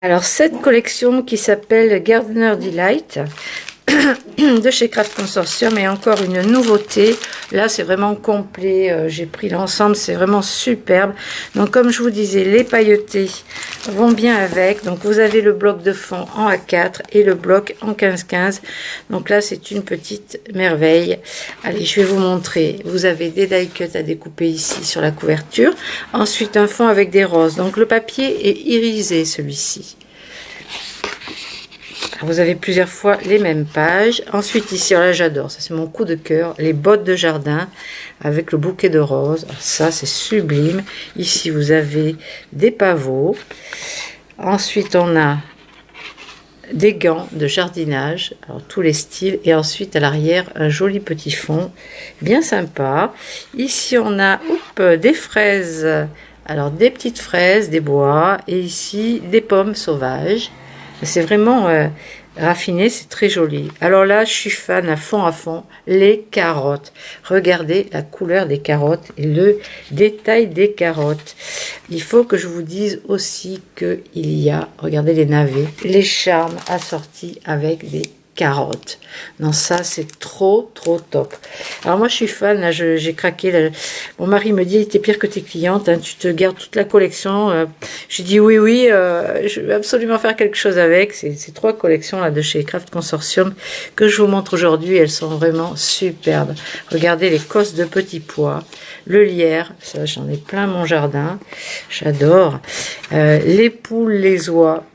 Alors cette collection qui s'appelle Gardener Delight de chez Craft Consortium est encore une nouveauté. Là c'est vraiment complet, j'ai pris l'ensemble, c'est vraiment superbe. Donc comme je vous disais, les pailletés vont bien avec. Donc vous avez le bloc de fond en A4 et le bloc en 15-15. Donc là c'est une petite merveille. Allez, je vais vous montrer. Vous avez des die cuts à découper ici sur la couverture. Ensuite un fond avec des roses. Donc le papier est irisé celui-ci. Vous avez plusieurs fois les mêmes pages. Ensuite ici, là j'adore, ça c'est mon coup de cœur, les bottes de jardin avec le bouquet de roses. Alors, ça c'est sublime. Ici vous avez des pavots. Ensuite on a des gants de jardinage, alors tous les styles. Et ensuite à l'arrière un joli petit fond, bien sympa. Ici on a des fraises, alors des petites fraises, des bois, et ici des pommes sauvages. C'est vraiment raffiné, c'est très joli. Alors là, je suis fan à fond, les carottes. Regardez la couleur des carottes et le détail des carottes. Il faut que je vous dise aussi qu'il y a, regardez les navets, les charmes assortis avec des carottes. Non, ça c'est trop top. Alors moi je suis fan, là j'ai craqué là. Mon mari me dit il était pire que tes clientes, hein, tu te gardes toute la collection. J'ai dit oui, je vais absolument faire quelque chose avec ces trois collections là de chez Craft Consortium que je vous montre aujourd'hui. Elles sont vraiment superbes. Regardez les cosses de petits pois, le lierre, ça j'en ai plein mon jardin, j'adore. Les poules, les oies,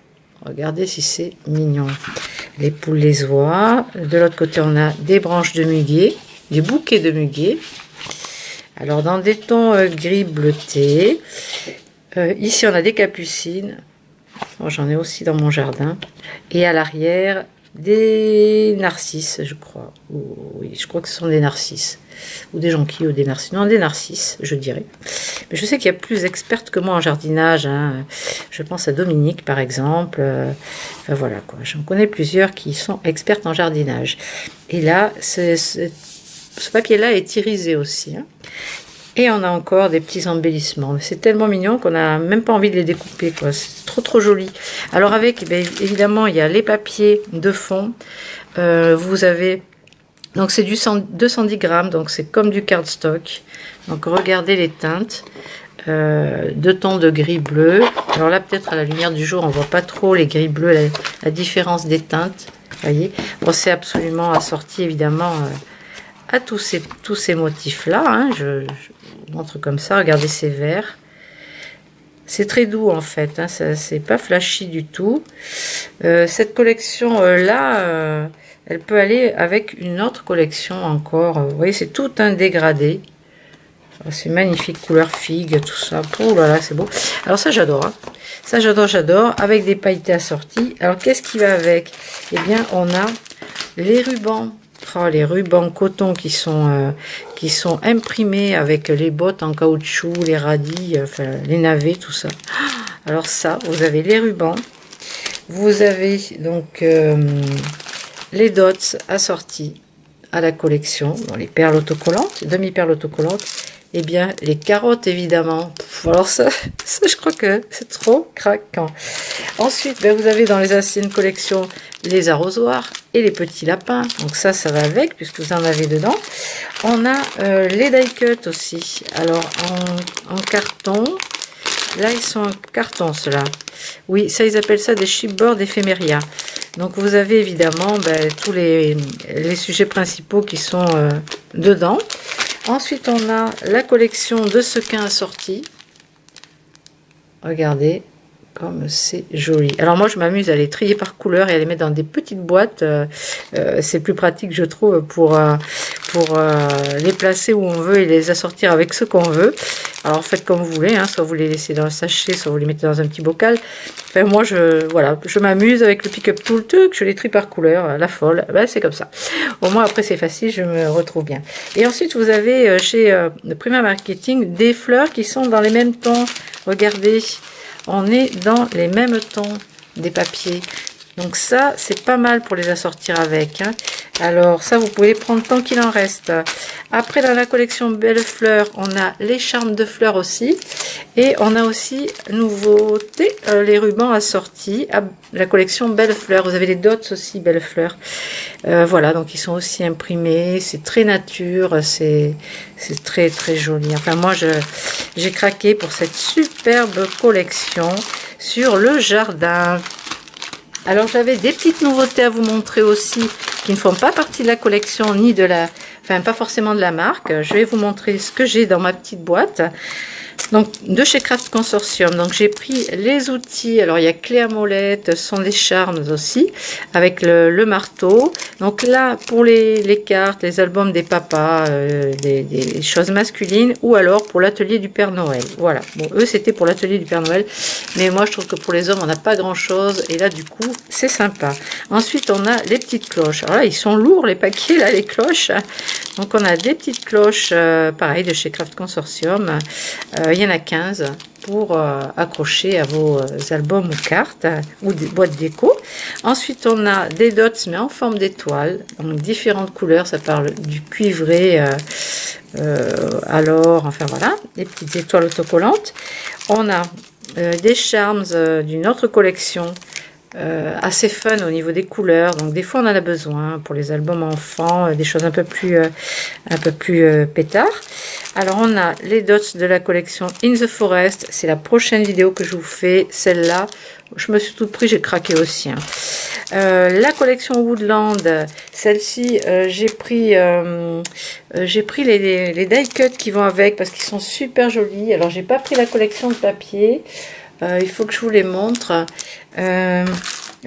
regardez si c'est mignon. Les poules, les oies. De l'autre côté, on a des branches de muguet, des bouquets de muguet. Alors, dans des tons gris bleuté. Ici, on a des capucines. Oh, j'en ai aussi dans mon jardin. Et à l'arrière, des narcisses, je crois. Oui, je crois que ce sont des narcisses. Ou des jonquilles ou des narcisses. Non, des narcisses, je dirais. Mais je sais qu'il y a plus experte que moi en jardinage. Hein. Je pense à Dominique, par exemple. Enfin, voilà, quoi. J'en connais plusieurs qui sont expertes en jardinage. Et là, ce papier-là est irisé aussi. Hein. Et on a encore des petits embellissements. C'est tellement mignon qu'on n'a même pas envie de les découper, quoi. C'est trop joli. Alors avec, évidemment, il y a les papiers de fond. Vous avez... Donc c'est du 210 grammes, donc c'est comme du cardstock. Donc regardez les teintes. Deux tons de gris bleu. Alors là, peut-être à la lumière du jour, on voit pas trop les gris bleus, la différence des teintes. Voyez. Bon, c'est absolument assorti, évidemment, à tous ces motifs-là. Hein. Je vous montre comme ça. Regardez ces verts. C'est très doux en fait, hein, c'est pas flashy du tout. Cette collection là, elle peut aller avec une autre collection encore. Vous voyez, c'est tout un dégradé. C'est magnifique, couleur figue, tout ça. Oh là là, c'est beau. Alors ça j'adore. Hein. Ça j'adore. Avec des pailletés assorties. Alors qu'est-ce qui va avec? Eh bien, on a les rubans. Oh, les rubans coton qui sont imprimés avec les bottes en caoutchouc, les radis, enfin les navets, tout ça. Alors ça, vous avez les rubans. Vous avez donc les dots assortis à la collection. Bon, les perles autocollantes, demi-perles autocollantes. Eh bien, les carottes, évidemment. Alors ça je crois que c'est trop craquant. Ensuite, vous avez dans les anciennes collections les arrosoirs et les petits lapins. Donc ça va avec, puisque vous en avez dedans. On a les die cuts aussi. Alors, en carton. Là, ils sont en carton, ceux-là. Oui, ça, ils appellent ça des chipboards éphéméria. Donc, vous avez évidemment tous les sujets principaux qui sont dedans. Ensuite, on a la collection de sequins assortis. Regardez comme c'est joli. Alors moi, je m'amuse à les trier par couleur et à les mettre dans des petites boîtes. C'est plus pratique, je trouve, pour les placer où on veut et les assortir avec ce qu'on veut. Alors faites comme vous voulez, hein, soit vous les laissez dans le sachet, soit vous les mettez dans un petit bocal. Enfin, moi, je m'amuse avec le pick-up tool, je les trie par couleur, la folle. C'est comme ça. Au moins, après, c'est facile, je me retrouve bien. Et ensuite, vous avez chez Prima Marketing des fleurs qui sont dans les mêmes tons. Regardez, on est dans les mêmes tons des papiers. Donc ça, c'est pas mal pour les assortir avec. Hein. Alors ça, vous pouvez prendre tant qu'il en reste. Après, dans la collection Belles Fleurs, on a les charmes de fleurs aussi. Et on a aussi, nouveauté, les rubans assortis à la collection Belles Fleurs. Vous avez les dots aussi, Belles Fleurs. Voilà, donc ils sont aussi imprimés. C'est très nature, c'est très très joli. Enfin, moi, j'ai craqué pour cette superbe collection sur le jardin. Alors, j'avais des petites nouveautés à vous montrer aussi, qui ne font pas partie de la collection, ni de la... Enfin, pas forcément de la marque. Je vais vous montrer ce que j'ai dans ma petite boîte. Donc, de chez Craft Consortium. Donc, j'ai pris les outils. Alors, il y a clé à molette, ce sont des charmes aussi, avec le marteau. Donc là, pour les cartes, les albums des papas, des choses masculines, ou alors pour l'atelier du Père Noël. Voilà. Bon, eux, c'était pour l'atelier du Père Noël. Mais moi, je trouve que pour les hommes, on n'a pas grand-chose. Et là, du coup, c'est sympa. Ensuite, on a les petites cloches. Alors là, ils sont lourds, les paquets, là, les cloches. Donc, on a des petites cloches, pareil, de chez Craft Consortium. Il y en a 15 pour accrocher à vos albums ou cartes ou des boîtes déco. Ensuite, on a des dots, mais en forme d'étoile. Donc, différentes couleurs. Ça parle du cuivré, alors, enfin voilà, des petites étoiles autocollantes. On a des charms d'une autre collection. Assez fun au niveau des couleurs, donc des fois on en a besoin pour les albums enfants, des choses un peu plus pétard. Alors on a les dots de la collection In the Forest, c'est la prochaine vidéo que je vous fais, celle-là je me suis tout pris, j'ai craqué aussi. Hein. La collection Woodland, celle-ci j'ai pris les die cuts qui vont avec parce qu'ils sont super jolis. Alors j'ai pas pris la collection de papier. Il faut que je vous les montre. Ah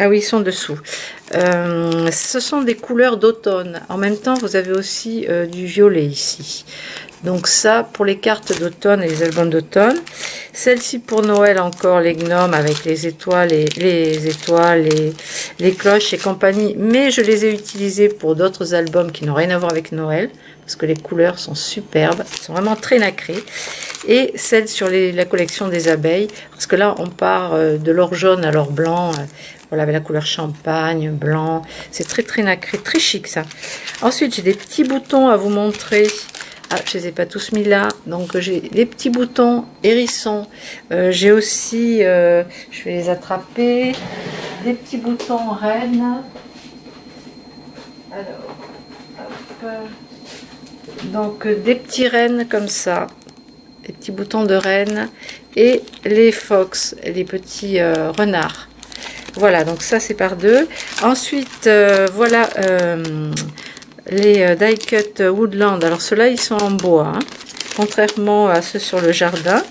oui, ils sont dessous. Ce sont des couleurs d'automne. En même temps, vous avez aussi du violet ici. Donc ça, pour les cartes d'automne et les albums d'automne. Celle-ci pour Noël encore, les gnomes avec les étoiles, les cloches et compagnie. Mais je les ai utilisées pour d'autres albums qui n'ont rien à voir avec Noël. Parce que les couleurs sont superbes. Elles sont vraiment très nacrées. Et celle sur la collection des abeilles. Parce que là, on part de l'or jaune à l'or blanc. Voilà, avec la couleur champagne, blanc. C'est très très nacré, très chic ça. Ensuite, j'ai des petits boutons à vous montrer. Ah, je les ai pas tous mis là. Donc, j'ai des petits boutons hérissons. J'ai aussi, je vais les attraper, des petits boutons reines. Alors, hop. Donc, des petits rennes comme ça. Des petits boutons de reine. Et les fox, les petits renards. Voilà, donc ça c'est par deux. Ensuite, voilà les die cut Woodland. Alors ceux-là, ils sont en bois, hein, contrairement à ceux sur le jardin.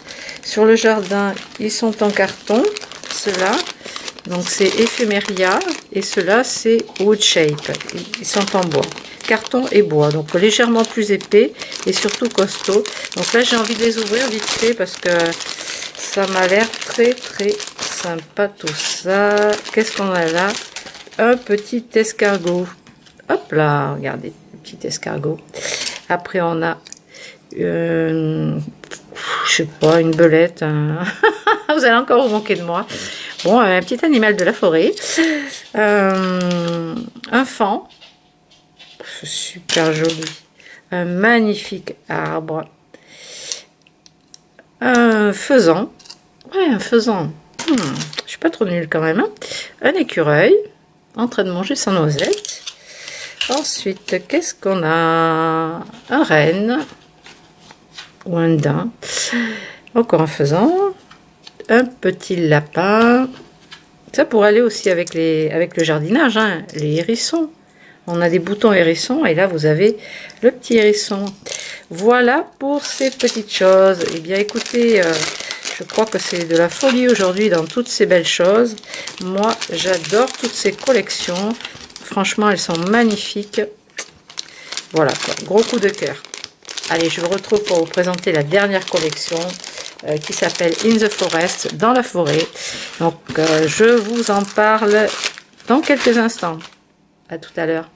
Sur le jardin, ils sont en carton, ceux-là. Donc c'est éphéméria. Et ceux-là, c'est wood shape. Ils sont en bois. Carton et bois, donc légèrement plus épais et surtout costaud. Donc là, j'ai envie de les ouvrir vite fait parce que ça m'a l'air très très sympa tout ça. Qu'est-ce qu'on a là? Un petit escargot. Hop là, regardez, petit escargot. Après, on a, je sais pas, une belette. Vous allez encore vous manquer de moi. Bon, un petit animal de la forêt. Un faon. Super joli. Un magnifique arbre. Un faisan. Ouais, un faisan. Je suis pas trop nulle quand même. Hein. Un écureuil. En train de manger sa noisette. Ensuite, qu'est-ce qu'on a? Un renne. Ou un daim. Encore un faisan. Un petit lapin. Ça pourrait aller aussi avec le jardinage. Hein, les hérissons. On a des boutons hérissons et là vous avez le petit hérisson. Voilà pour ces petites choses. Eh bien écoutez, je crois que c'est de la folie aujourd'hui dans toutes ces belles choses. Moi j'adore toutes ces collections. Franchement elles sont magnifiques. Voilà, quoi. Gros coup de cœur. Allez, je vous retrouve pour vous présenter la dernière collection qui s'appelle In the Forest, dans la forêt. Donc je vous en parle dans quelques instants. À tout à l'heure.